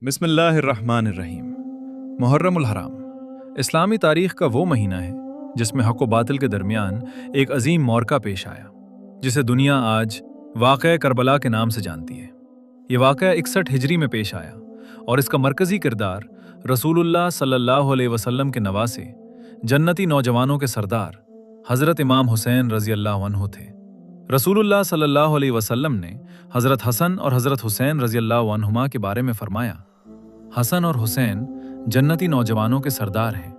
بسم اللہ الرحمن الرحیم۔ محرم الحرام اسلامی تاریخ کا وہ مہینہ ہے جس میں حق و باطل کے درمیان ایک عظیم معرکہ پیش آیا، جسے دنیا آج واقعہ کربلا کے نام سے جانتی ہے۔ یہ واقعہ 61 ہجری میں پیش آیا اور اس کا مرکزی کردار رسول اللہ صلی اللہ علیہ وسلم کے نواسے، جنتی نوجوانوں کے سردار حضرت امام حسین رضی اللہ عنہ تھے۔ رسول اللہ صلی اللہ علیہ وسلم نے حضرت حسن اور حضرت حسین رضی اللہ عنہما کے بارے میں فرمایا، حسن اور حسین جنتی نوجوانوں کے سردار ہیں۔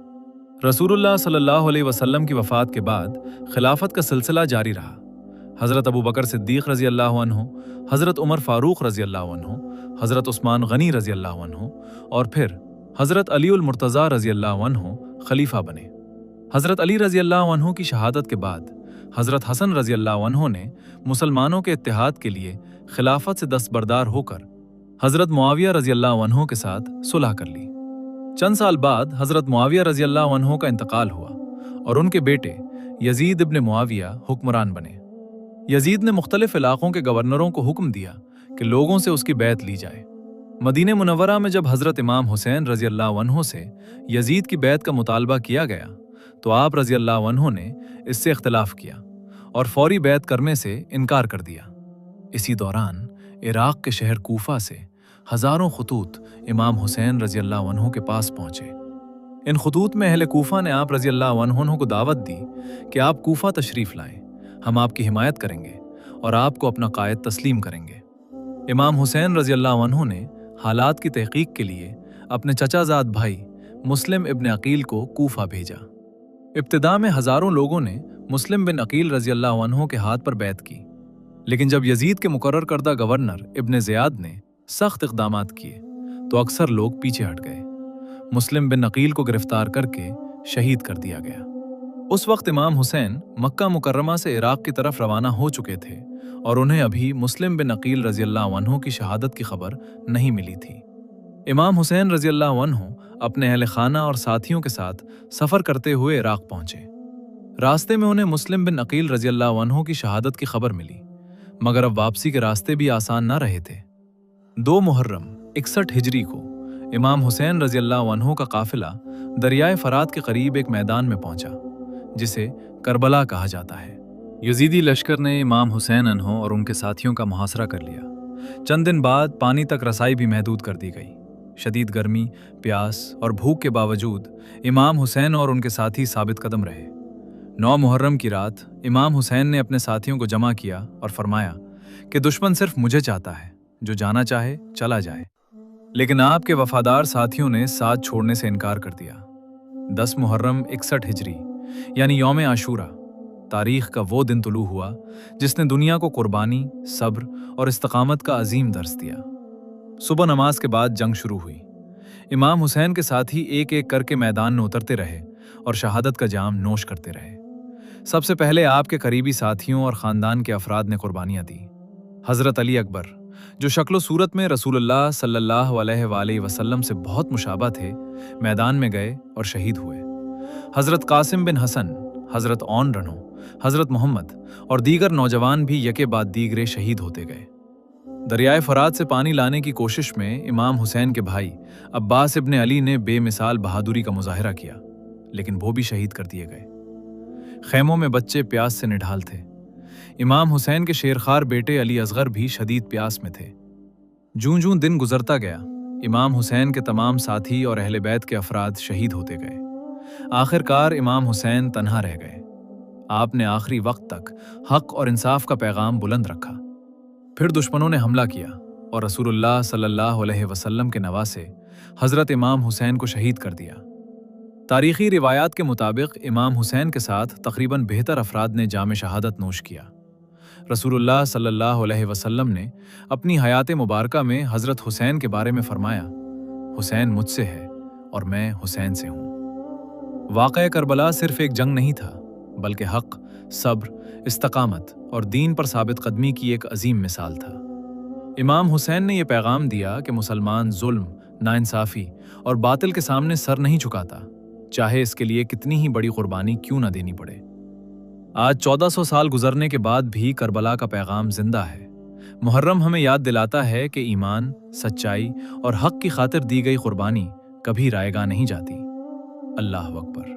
رسول اللہ صلی اللہ علیہ وسلم کی وفات کے بعد خلافت کا سلسلہ جاری رہا۔ حضرت ابو بکر صدیق رضی اللہ عنہ، حضرت عمر فاروق رضی اللہ عنہ، حضرت عثمان غنی رضی اللہ عنہ اور پھر حضرت علی المرتضیٰ رضی اللہ عنہ خلیفہ بنے۔ حضرت علی رضی اللہ عنہ کی شہادت کے بعد حضرت حسن رضی اللہ عنہ نے مسلمانوں کے اتحاد کے لیے خلافت سے دستبردار ہو کر حضرت معاویہ رضی اللہ عنہ کے ساتھ صلح کر لی۔ چند سال بعد حضرت معاویہ رضی اللہ عنہ کا انتقال ہوا اور ان کے بیٹے یزید ابن معاویہ حکمران بنے۔ یزید نے مختلف علاقوں کے گورنروں کو حکم دیا کہ لوگوں سے اس کی بیعت لی جائے۔ مدینہ منورہ میں جب حضرت امام حسین رضی اللہ عنہ سے یزید کی بیعت کا مطالبہ کیا گیا تو آپ رضی اللہ عنہ نے اس سے اختلاف کیا اور فوری بیعت کرنے سے انکار کر دیا۔ اسی دوران عراق کے شہر کوفہ سے ہزاروں خطوط امام حسین رضی اللہ عنہ کے پاس پہنچے۔ ان خطوط میں اہل کوفہ نے آپ رضی اللہ عنہ کو دعوت دی کہ آپ کوفہ تشریف لائیں، ہم آپ کی حمایت کریں گے اور آپ کو اپنا قائد تسلیم کریں گے۔ امام حسین رضی اللہ عنہ نے حالات کی تحقیق کے لیے اپنے چچا زاد بھائی مسلم ابن عقیل کو کوفہ بھیجا۔ ابتدا میں ہزاروں لوگوں نے مسلم بن عقیل رضی اللہ عنہ کے ہاتھ پر بیعت کی، لیکن جب یزید کے مقرر کردہ گورنر ابن زیاد نے سخت اقدامات کیے تو اکثر لوگ پیچھے ہٹ گئے۔ مسلم بن عقیل کو گرفتار کر کے شہید کر دیا گیا۔ اس وقت امام حسین مکہ مکرمہ سے عراق کی طرف روانہ ہو چکے تھے اور انہیں ابھی مسلم بن عقیل رضی اللہ عنہ کی شہادت کی خبر نہیں ملی تھی۔ امام حسین رضی اللہ عنہ اپنے اہل خانہ اور ساتھیوں کے ساتھ سفر کرتے ہوئے عراق پہنچے۔ راستے میں انہیں مسلم بن عقیل رضی اللہ عنہ کی شہادت کی خبر ملی، مگر اب واپسی کے راستے بھی آسان نہ رہے تھے۔ 2 محرم 61 ہجری کو امام حسین رضی اللہ عنہ کا قافلہ دریائے فرات کے قریب ایک میدان میں پہنچا جسے کربلا کہا جاتا ہے۔ یزیدی لشکر نے امام حسین عنہ اور ان کے ساتھیوں کا محاصرہ کر لیا۔ چند دن بعد پانی تک رسائی بھی محدود کر دی گئی۔ شدید گرمی، پیاس اور بھوک کے باوجود امام حسین اور ان کے ساتھی ثابت قدم رہے۔ 9 محرم کی رات امام حسین نے اپنے ساتھیوں کو جمع کیا اور فرمایا کہ دشمن صرف مجھے چاہتا ہے، جو جانا چاہے چلا جائے۔ لیکن آپ کے وفادار ساتھیوں نے ساتھ چھوڑنے سے انکار کر دیا۔ 10 محرم 61 ہجری یعنی یوم عاشوراء تاریخ کا وہ دن طلوع ہوا جس نے دنیا کو قربانی، صبر اور استقامت کا عظیم درس دیا۔ صبح نماز کے بعد جنگ شروع ہوئی۔ امام حسین کے ساتھی ایک ایک کر کے میدان میں اترتے رہے اور شہادت کا جام نوش کرتے رہے۔ سب سے پہلے آپ کے قریبی ساتھیوں اور خاندان کے افراد نے قربانیاں دی۔ حضرت علی اکبر، جو شکل و صورت میں رسول اللہ صلی اللہ علیہ وآلہ وسلم سے بہت مشابہ تھے، میدان میں گئے اور شہید ہوئے۔ حضرت قاسم بن حسن، حضرت عون رنو، حضرت محمد اور دیگر نوجوان بھی یکے بعد دیگرے شہید ہوتے گئے۔ دریائے فرات سے پانی لانے کی کوشش میں امام حسین کے بھائی عباس ابن علی نے بے مثال بہادری کا مظاہرہ کیا، لیکن وہ بھی شہید کر دیے گئے۔ خیموں میں بچے پیاس سے نڈھال تھے۔ امام حسین کے شیرخوار بیٹے علی اصغر بھی شدید پیاس میں تھے۔ جوں جوں دن گزرتا گیا، امام حسین کے تمام ساتھی اور اہل بیت کے افراد شہید ہوتے گئے۔ آخر کار امام حسین تنہا رہ گئے۔ آپ نے آخری وقت تک حق اور انصاف کا پیغام بلند رکھا۔ پھر دشمنوں نے حملہ کیا اور رسول اللہ صلی اللہ علیہ وسلم کے نواسے حضرت امام حسین کو شہید کر دیا۔ تاریخی روایات کے مطابق امام حسین کے ساتھ تقریباً بہتر افراد نے جام شہادت نوش کیا۔ رسول اللہ صلی اللہ علیہ وسلم نے اپنی حیات مبارکہ میں حضرت حسین کے بارے میں فرمایا، حسین مجھ سے ہے اور میں حسین سے ہوں۔ واقعہ کربلا صرف ایک جنگ نہیں تھا، بلکہ حق، صبر، استقامت اور دین پر ثابت قدمی کی ایک عظیم مثال تھا۔ امام حسین نے یہ پیغام دیا کہ مسلمان ظلم، ناانصافی اور باطل کے سامنے سر نہیں جھکاتا، چاہے اس کے لیے کتنی ہی بڑی قربانی کیوں نہ دینی پڑے۔ آج 1400 سال گزرنے کے بعد بھی کربلا کا پیغام زندہ ہے۔ محرم ہمیں یاد دلاتا ہے کہ ایمان، سچائی اور حق کی خاطر دی گئی قربانی کبھی رائیگاں نہیں جاتی۔ اللہ اکبر۔